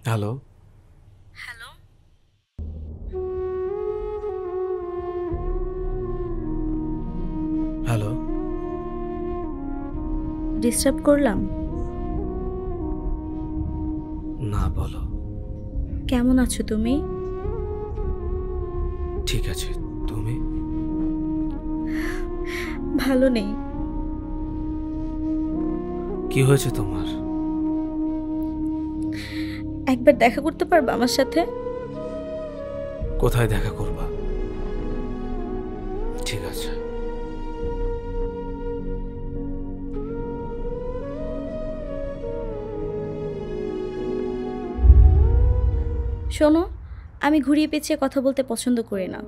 Hello. Hello. Hello. Disturb করলাম? না, বলো। কেমন আছো তুমি? ঠিক আছে। তুমি? ভালো নেই। কি হয়েছে তোমার? একবার দেখা করতে পারবা আমার সাথে? কোথায় দেখা করবা? ঠিক আছে। শোনো, আমি ঘুরিয়ে পেঁচিয়ে কথা বলতে পছন্দ করি না।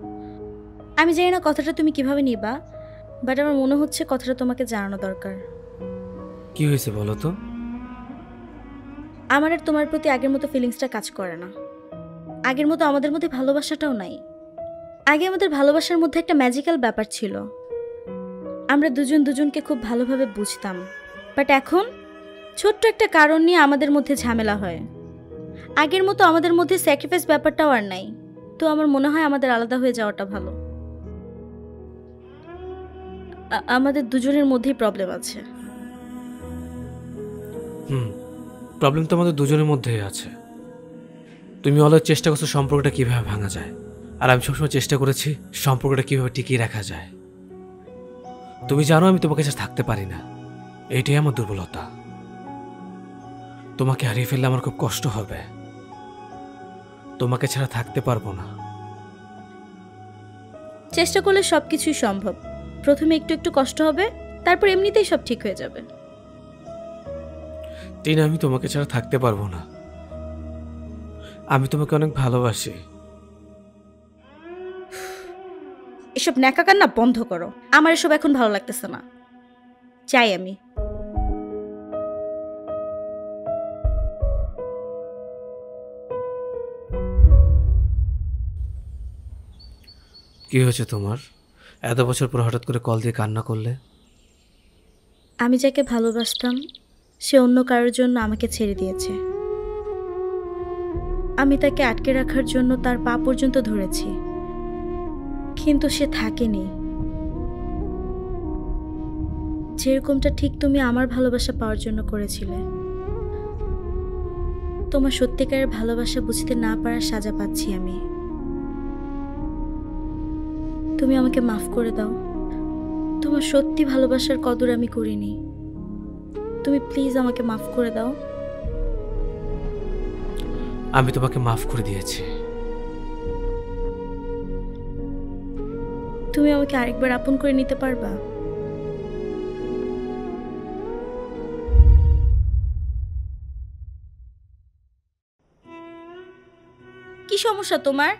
আমি জানি না কথাটা তুমি কিভাবে নিবা, বাট আমার মনে হচ্ছে কথাটা তোমাকে জানানো দরকার। কি হয়েছে বলো তো? আমার আর তোমার প্রতি আগের মতো ফিলিংসটা কাজ করে না। আগের মতো আমাদের মধ্যে ভালোবাসাটাও নাই। আগে আমাদের ভালোবাসার মধ্যে একটা ম্যাজিক্যাল ব্যাপার ছিল। আমরা দুজন দুজনকে খুব ভালোভাবে বুঝতাম। বাট এখন ছোট্ট একটা কারণ নিয়ে আমাদের মধ্যে ঝামেলা হয়। আগের মতো আমাদের মধ্যে স্যাক্রিফাইস ব্যাপারটাও আর নাই। তো আমার মনে হয় আমাদের আলাদা হয়ে যাওয়াটা ভালো। আমাদের দুজনের মধ্যেই প্রবলেম আছে। হুম, প্রবলেম তো আমাদের দুজনের মধ্যেই আছে। তুমি অলওয়েজ চেষ্টা করছো সম্পর্কটা কিভাবে ভাঙা যায়, আর আমি সবসময় চেষ্টা করেছি সম্পর্কটা কিভাবে টিকিয়ে রাখা যায়। তুমি জানো আমি তোমাকে ছাড়া থাকতে পারি না, এইটাই আমার দুর্বলতা। তোমাকে হারিয়ে ফেললে আমার খুব কষ্ট হবে। তোমাকে ছাড়া থাকতে পারবো না। চেষ্টা করলে সবকিছুই সম্ভব। প্রথমে একটু একটু কষ্ট হবে, তারপর এমনিতেই সব ঠিক হয়ে যাবে। টিনা, আমি তোমাকে ছাড়া থাকতে পারবো না। আমি তোমাকে অনেক ভালোবাসি। এসব ন্যাকা কান্না বন্ধ করো। আমার এসব এখন ভালো লাগতেছে না। চাই আমি। কি হয়েছে তোমার? এত বছর পর হঠাৎ করে কল দিয়ে কান্না করলে? আমি যাকে ভালোবাসতাম সে অন্য কারোর জন্য আমাকে ছেড়ে দিয়েছে। আমি তাকে আটকে রাখার জন্য তার পা পর্যন্ত ধরেছি, কিন্তু সে থাকেনি। যেরকমটা ঠিক তুমি আমার ভালোবাসা পাওয়ার জন্য করেছিলে। তোমার সত্যিকারের ভালোবাসা বুঝতে না পারার সাজা পাচ্ছি আমি। তুমি আমাকে মাফ করে দাও। তোমার সত্যি ভালোবাসার কদর আমি করিনি। তুমি প্লিজ আমাকে মাফ করে দাও। আমি তোমাকে মাফ করে দিয়েছি। তুমি আমাকে আরেকবার আপন করে নিতে পারবা? কি সমস্যা তোমার?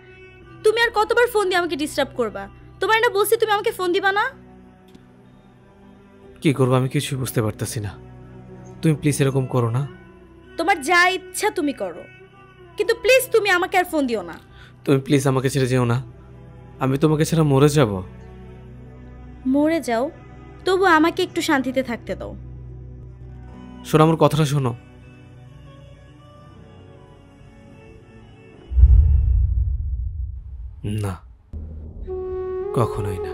তুমি আর কতবার ফোন দিয়ে আমাকে ডিস্টার্ব করবা? তোমার না বলছি তুমি আমাকে ফোন দিবা না? কি করবো আমি কিছুই বুঝতে পারতেছি না। তুমি প্লিজ এরকম করো না। তোমার যা ইচ্ছা তুমি করো, কিন্তু প্লিজ তুমি আমাকে আর ফোন দিও না। তুমি প্লিজ আমাকে ছেড়ে যেও না। আমি তোমাকে ছাড়া মরে যাব। মরে যাও, তবু আমাকে একটু শান্তিতে থাকতে দাও। শোনো, আমার কথাটা শোনো। না, কখনোই না।